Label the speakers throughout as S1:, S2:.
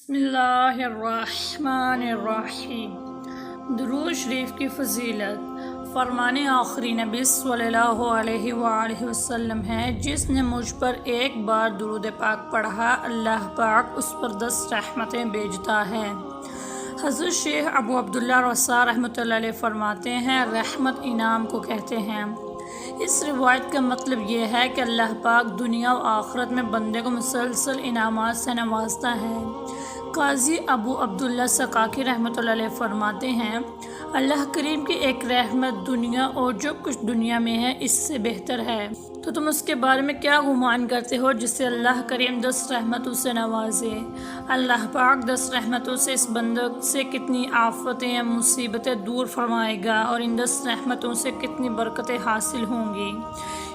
S1: بسم اللہ الرحمن الرحیم۔ درود شریف کی فضیلت۔ فرمان آخری نبی صلی اللہ علیہ وآلہ وسلم ہے، جس نے مجھ پر ایک بار درود پاک پڑھا، اللہ پاک اس پر 10 رحمتیں بھیجتا ہے۔ حضرت شیخ ابو عبداللہ رسا رحمۃ اللہ علیہ فرماتے ہیں، رحمت انعام کو کہتے ہیں۔ اس روایت کا مطلب یہ ہے کہ اللہ پاک دنیا و آخرت میں بندے کو مسلسل انعامات سے نوازتا ہے۔ قاضی ابو عبداللہ سقاکی رحمۃ اللہ علیہ فرماتے ہیں، اللہ کریم کی ایک رحمت دنیا اور جو کچھ دنیا میں ہے اس سے بہتر ہے، تو تم اس کے بارے میں کیا گمان کرتے ہو جس سے اللہ کریم 10 رحمتوں سے نوازے۔ اللہ پاک 10 رحمتوں سے اس بندے سے کتنی آفتیں یا مصیبتیں دور فرمائے گا اور ان 10 رحمتوں سے کتنی برکتیں حاصل ہوں گی۔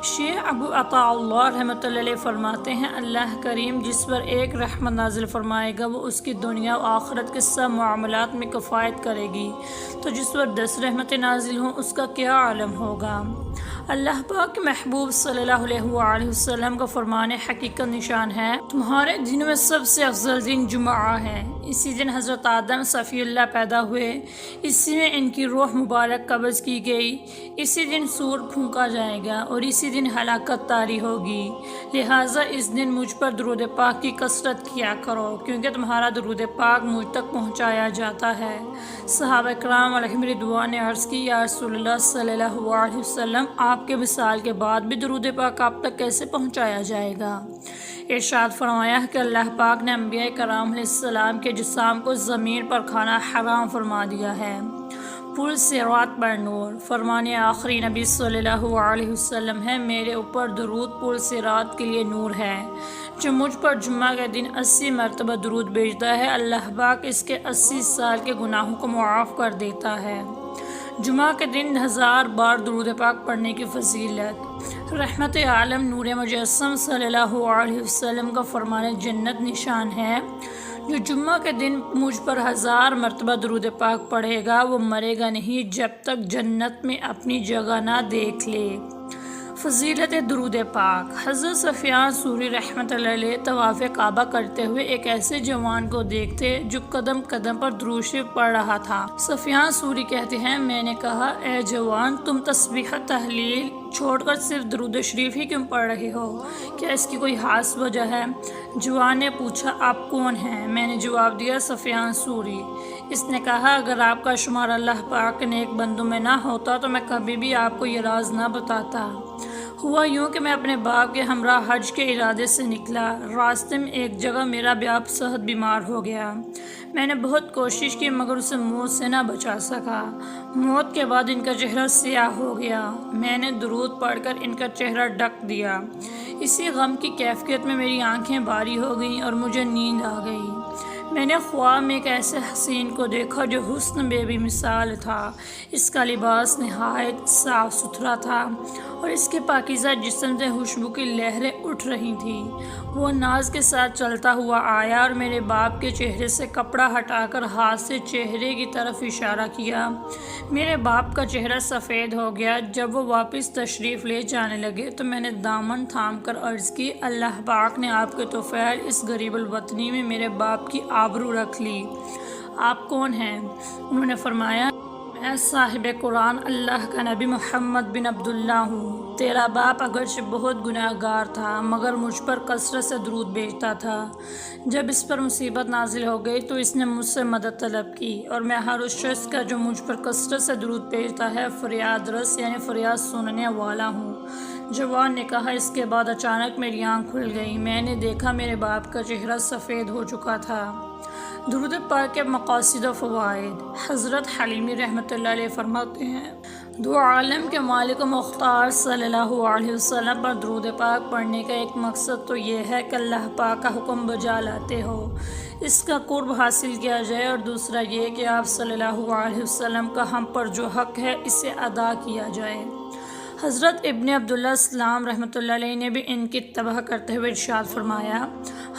S1: شیخ ابو عطاء اللہ رحمۃ اللہ علیہ فرماتے ہیں، اللہ کریم جس پر ایک رحمت نازل فرمائے گا وہ اس کی دنیا و آخرت کے سب معاملات میں کفایت کرے گی، تو جس پر 10 رحمتیں نازل ہوں اس کا کیا عالم ہوگا۔ اللہ پاک کے محبوب صلی اللہ علیہ وآلہ وسلم کا فرمان حقیقت نشان ہے، تمہارے دنوں میں سب سے افضل دن جمعہ ہے۔ اسی دن حضرت آدم صفی اللہ پیدا ہوئے، اسی میں ان کی روح مبارک قبض کی گئی، اسی دن سور پھونکا جائے گا اور اسی دن ہلاکت طاری ہوگی، لہٰذا اس دن مجھ پر درود پاک کی کثرت کیا کرو، کیونکہ تمہارا درود پاک مجھ تک پہنچایا جاتا ہے۔ صحابہ کرام علیہم رضوان نے عرض کی، یا رسول اللہ صلی اللہ علیہ وسلم، آپ کے وصال کے بعد بھی درود پاک آپ تک کیسے پہنچایا جائے گا؟ ارشاد فرمایا کہ اللہ پاک نے انبیاء کرام علیہ السلام کے جسام کو زمین پر کھانا حرام فرما دیا ہے۔ پل صراط پر نور۔ فرمان آخری نبی صلی اللہ علیہ وسلم ہے، میرے اوپر درود پل صراط کے لیے نور ہے۔ جو مجھ پر جمعہ کے دن 80 مرتبہ درود بھیجتا ہے، اللہ پاک اس کے 80 سال کے گناہوں کو معاف کر دیتا ہے۔ جمعہ کے دن 1000 بار درود پاک پڑھنے کی فضیلت۔ رحمت عالم نور مجسم صلی اللہ علیہ وسلم کا فرمان جنت نشان ہے، جو جمعہ کے دن مجھ پر 1000 مرتبہ درود پاک پڑھے گا وہ مرے گا نہیں جب تک جنت میں اپنی جگہ نہ دیکھ لے۔ فضیلت درود پاک۔ حضرت سفیان ثوری رحمۃ اللہ علیہ طواف کعبہ کرتے ہوئے ایک ایسے جوان کو دیکھتے جو قدم قدم پر درود شریف پڑھ رہا تھا۔ سفیان ثوری کہتے ہیں، میں نے کہا، اے جوان، تم تسبیح تحلیل چھوڑ کر صرف درود شریف ہی کیوں پڑھ رہے ہو؟ کیا اس کی کوئی خاص وجہ ہے؟ جوان نے پوچھا، آپ کون ہیں؟ میں نے جواب دیا، سفیان ثوری۔ اس نے کہا، اگر آپ کا شمار اللہ پاک کے نیک بندوں میں نہ ہوتا تو میں کبھی بھی آپ کو یہ راز نہ بتاتا۔ ہوا یوں کہ میں اپنے باپ کے ہمراہ حج کے ارادے سے نکلا، راستے میں ایک جگہ میرا باپ سخت بیمار ہو گیا۔ میں نے بہت کوشش کی مگر اسے موت سے نہ بچا سکا۔ موت کے بعد ان کا چہرہ سیاہ ہو گیا، میں نے درود پڑھ کر ان کا چہرہ ڈھک دیا۔ اسی غم کی کیفیت میں میری آنکھیں بھاری ہو گئیں اور مجھے نیند آ گئی۔ میں نے خواب میں ایک ایسے حسین کو دیکھا جو حسن بے بھی مثال تھا، اس کا لباس نہایت صاف ستھرا تھا اور اس کے پاکیزہ جسم سے خوشبو کی لہریں اٹھ رہی تھیں۔ وہ ناز کے ساتھ چلتا ہوا آیا اور میرے باپ کے چہرے سے کپڑا ہٹا کر ہاتھ سے چہرے کی طرف اشارہ کیا۔ میرے باپ کا چہرہ سفید ہو گیا۔ جب وہ واپس تشریف لے جانے لگے تو میں نے دامن تھام کر عرض کی، اللہ پاک نے آپ کے طفیل اس غریب الوطنی میں میرے باپ کی آبرو رکھ لی۔ آپ کون ہیں؟ انہوں نے فرمایا، میں صاحب قرآن اللہ کا نبی محمد بن عبداللہ ہوں۔ تیرا باپ اگرچہ بہت گناہ گار تھا مگر مجھ پر کثرت سے درود بھیجتا تھا۔ جب اس پر مصیبت نازل ہو گئی تو اس نے مجھ سے مدد طلب کی اور میں ہر اس شخص کا جو مجھ پر کثرت سے درود بھیجتا ہے فریاد رس یعنی فریاد سننے والا ہوں۔ جوان نے کہا، اس کے بعد اچانک میری آنکھ کھل گئی، میں نے دیکھا میرے باپ کا چہرہ سفید ہو چکا تھا۔ درود پاک کے مقاصد و فوائد۔ حضرت حلیمی رحمۃ اللہ علیہ فرماتے ہیں، دو عالم کے مالک و مختار صلی اللہ علیہ وسلم پر درود پاک پڑھنے کا ایک مقصد تو یہ ہے کہ اللہ پاک کا حکم بجا لاتے ہو، اس کا قرب حاصل کیا جائے، اور دوسرا یہ کہ آپ صلی اللہ علیہ وسلم کا ہم پر جو حق ہے اسے ادا کیا جائے۔ حضرت ابن عبداللہ السلام رحمۃ اللہ علیہ نے بھی ان کی تباہ کرتے ہوئے ارشاد فرمایا،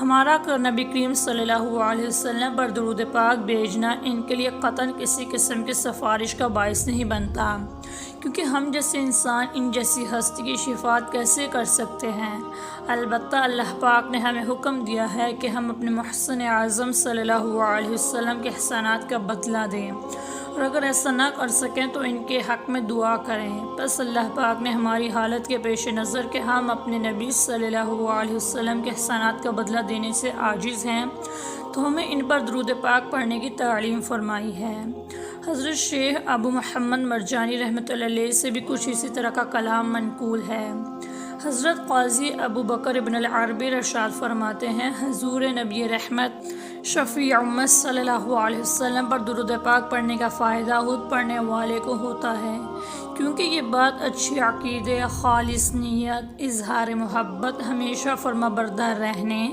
S1: ہمارا نبی کریم صلی اللہ علیہ وسلم پر درود پاک بھیجنا ان کے لیے قطعاً کسی قسم کی سفارش کا باعث نہیں بنتا، کیونکہ ہم جیسے انسان ان جیسی ہستی کی شفاعت کیسے کر سکتے ہیں؟ البتہ اللہ پاک نے ہمیں حکم دیا ہے کہ ہم اپنے محسن اعظم صلی اللہ علیہ وسلم کے احسانات کا بدلہ دیں، اور اگر ایسا نہ کر سکیں تو ان کے حق میں دعا کریں۔ بس اللہ پاک نے ہماری حالت کے پیش نظر کہ ہم اپنے نبی صلی اللہ علیہ وسلم کے احسانات کا بدلہ دینے سے عاجز ہیں، تو ہمیں ان پر درود پاک پڑھنے کی تعلیم فرمائی ہے۔ حضرت شیخ ابو محمد مرجانی رحمۃ اللہ علیہ سے بھی کچھ اسی طرح کا کلام منقول ہے۔ حضرت قاضی ابو بکر ابن العربی ارشاد فرماتے ہیں، حضور نبی رحمت شفیع امت صلی اللہ علیہ وسلم پر درود پاک پڑھنے کا فائدہ خود پڑھنے والے کو ہوتا ہے، کیونکہ یہ بات اچھی عقیدے، خالص نیت، اظہار محبت، ہمیشہ فرما بردار رہنے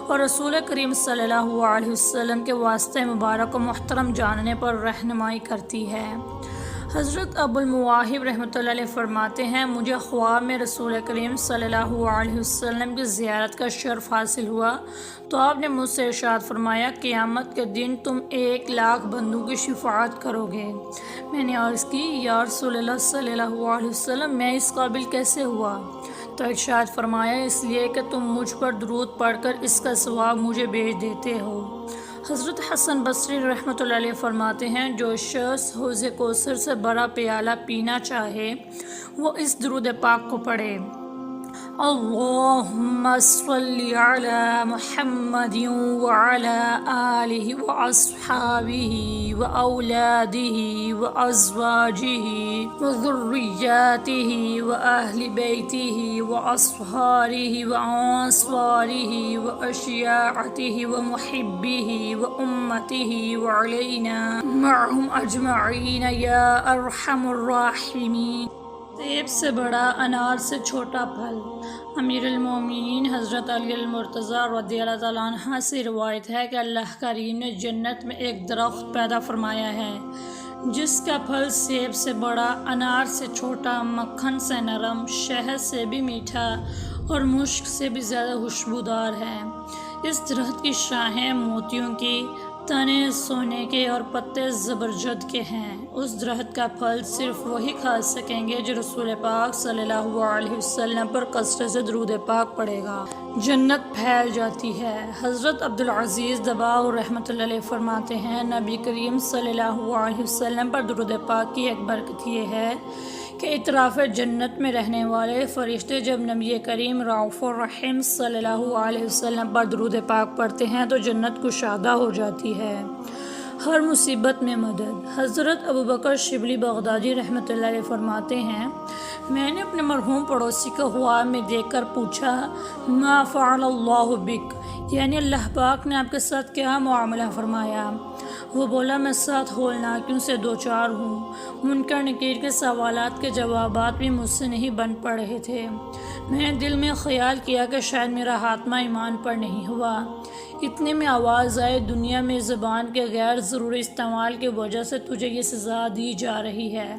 S1: اور رسول کریم صلی اللہ علیہ وسلم کے واسطے مبارک و محترم جاننے پر رہنمائی کرتی ہے۔ حضرت ابو المواہب رحمۃ اللہ علیہ فرماتے ہیں، مجھے خواب میں رسول کریم صلی اللہ علیہ وسلم کی زیارت کا شرف حاصل ہوا تو آپ نے مجھ سے ارشاد فرمایا، قیامت کے دن تم 1,00,000 بندوں کی شفاعت کرو گے۔ میں نے عرض کی، یا رسول اللہ صلی اللہ علیہ وسلم، میں اس قابل کیسے ہوا؟ تو ارشاد فرمایا، اس لیے کہ تم مجھ پر درود پڑھ کر اس کا ثواب مجھے بھیج دیتے ہو۔ حضرت حسن بصری رحمۃ اللہ علیہ فرماتے ہیں، جو شخص حوض کوثر سے بڑا پیالہ پینا چاہے وہ اس درود پاک کو پڑھے، اللہم صلی علی محمد وعلی آلہ واصحابہ واولادہ وازواجہ وذریاتہ واہل بیتہ واصہارہ وانصارہ واشیاعتہ ومحبہ وامتہ وعلینا معہم اجمعین یا ارحم الراحمین۔ سیب سے بڑا، انار سے چھوٹا پھل۔ امیر المومنین حضرت علی المرتضیٰ رضی اللہ تعالیٰ عنہ سے روایت ہے کہ اللہ کریم نے جنت میں ایک درخت پیدا فرمایا ہے جس کا پھل سیب سے بڑا، انار سے چھوٹا، مکھن سے نرم، شہد سے بھی میٹھا اور مشک سے بھی زیادہ خوشبودار ہے۔ اس درخت کی شاخیں موتیوں کی، تنے سونے کے اور پتے زبرجد کے ہیں۔ اس درخت کا پھل صرف وہی کھا سکیں گے جو رسول پاک صلی اللہ علیہ وسلم پر کثرت سے درود پاک پڑھے گا۔ جنت پھیل جاتی ہے۔ حضرت عبدالعزیز دباغ رحمۃ اللہ علیہ فرماتے ہیں، نبی کریم صلی اللہ علیہ وسلم پر درود پاک کی ایک برکت یہ ہے کہ اطراف جنت میں رہنے والے فرشتے جب نبی کریم رؤوف الرحیم صلی اللہ علیہ وسلم پر درود پاک پڑھتے ہیں تو جنت کشادہ ہو جاتی ہے۔ ہر مصیبت میں مدد۔ حضرت ابو بکر شبلی بغدادی رحمۃ اللہ علیہ فرماتے ہیں، میں نے اپنے مرحوم پڑوسی کو خواب میں دیکھ کر پوچھا، ما فعل اللہ بک، یعنی اللہ پاک نے آپ کے ساتھ کیا معاملہ فرمایا؟ وہ بولا، میں 7 ہولناکیوں سے دوچار ہوں۔ منکر نکیر کے سوالات کے جوابات بھی مجھ سے نہیں بن پڑ رہے تھے۔ میں نے دل میں خیال کیا کہ شاید میرا خاتمہ ایمان پر نہیں ہوا۔ اتنے میں آواز آئی، دنیا میں زبان کے غیر ضروری استعمال کی وجہ سے تجھے یہ سزا دی جا رہی ہے۔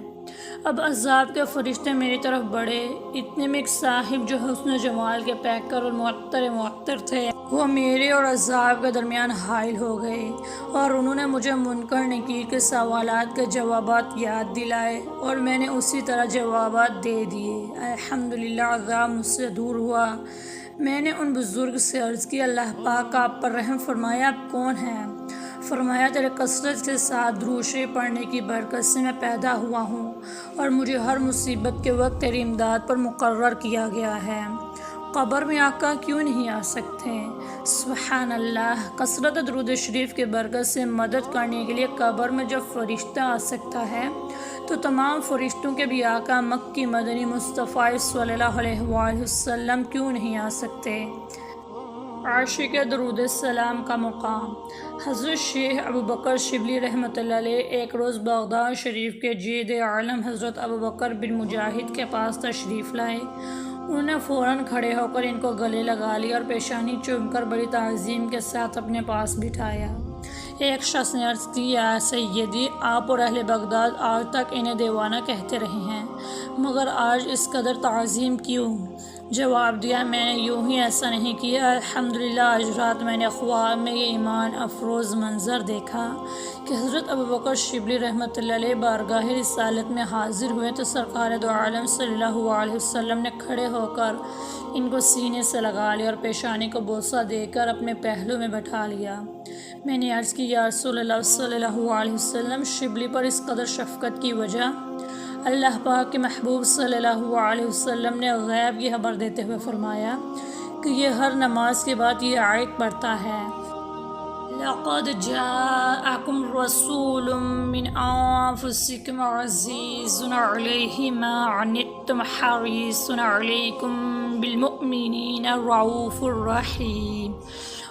S1: اب عذاب کے فرشتے میری طرف بڑھے۔ اتنے میں ایک صاحب جو حسن و جمال کے پیکر اور معطر تھے، وہ میرے اور عذاب کے درمیان حائل ہو گئے اور انہوں نے مجھے منکر نکیر کے سوالات کے جوابات یاد دلائے اور میں نے اسی طرح جوابات دے دیے۔ الحمدللہ عذاب مجھ سے دور ہوا۔ میں نے ان بزرگ سے عرض کی، اللہ پاک آپ پر رحم فرمایا، آپ کون ہیں؟ فرمایا، تیرے کثرت کے ساتھ درود شریف پڑھنے کی برکت سے میں پیدا ہوا ہوں اور مجھے ہر مصیبت کے وقت تیری امداد پر مقرر کیا گیا ہے۔ قبر میں آقا کیوں نہیں آ سکتے؟ سبحان اللہ۔ کثرت درود شریف کی برکت سے مدد کرنے کے لیے قبر میں جب فرشتہ آ سکتا ہے تو تمام فرشتوں کے بھی آقا مکی مدنی مصطفیٰ صلی اللہ علیہ وآلہ وسلم کیوں نہیں آ سکتے؟ عاشق درود السلام کا مقام۔ حضرت شیخ ابو بکر شبلی رحمۃ اللہ علیہ ایک روز بغداد شریف کے جید عالم حضرت ابو بکر بن مجاہد کے پاس تشریف لائے۔ انہوں نے فوراً کھڑے ہو کر ان کو گلے لگا لیا اور پیشانی چوم کر بڑی تعظیم کے ساتھ اپنے پاس بٹھایا۔ ایک شخص نے عرض کی یا سیدی آپ اور اہل بغداد آج تک انہیں دیوانہ کہتے رہے ہیں مگر آج اس قدر تعظیم کیوں؟ جواب دیا میں نے یوں ہی ایسا نہیں کیا، الحمدللہ آج رات میں نے خواب میں یہ ایمان افروز منظر دیکھا کہ حضرت ابوبکر شبلی رحمۃ اللہ علیہ بارگاہ رسالت میں حاضر ہوئے تو سرکار دو عالم صلی اللہ علیہ وسلم نے کھڑے ہو کر ان کو سینے سے لگا لیا اور پیشانی کو بوسہ دے کر اپنے پہلو میں بٹھا لیا۔ میں نے عرض کی یا رسول اللہ صلی اللہ علیہ وسلم، شبلی پر اس قدر شفقت کی وجہ؟ اللہ پاک کے محبوب صلی اللہ علیہ وسلم نے غیب کی خبر دیتے ہوئے فرمایا کہ یہ ہر نماز کے بعد یہ آیت پڑھتا ہے، لَقَدْ جَاءَكُمْ رَسُولٌ مِّنْ أَنفُسِكُمْ عَزِيزٌ عَلَيْهِ مَا عَنِتُّمْ حَرِيصٌ عَلَيْكُمْ بِالْمُؤْمِنِينَ رَءُوفٌ رَحِيمٌ،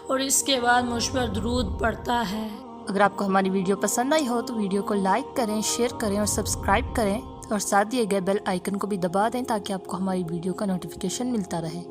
S1: اور اس کے بعد مجھ پر درود پڑھتا ہے۔
S2: اگر آپ کو ہماری ویڈیو پسند آئی ہو تو ویڈیو کو لائک کریں، شیئر کریں اور سبسکرائب کریں اور ساتھ دیے گئے بیل آئیکن کو بھی دبا دیں تاکہ آپ کو ہماری ویڈیو کا نوٹیفیکیشن ملتا رہے۔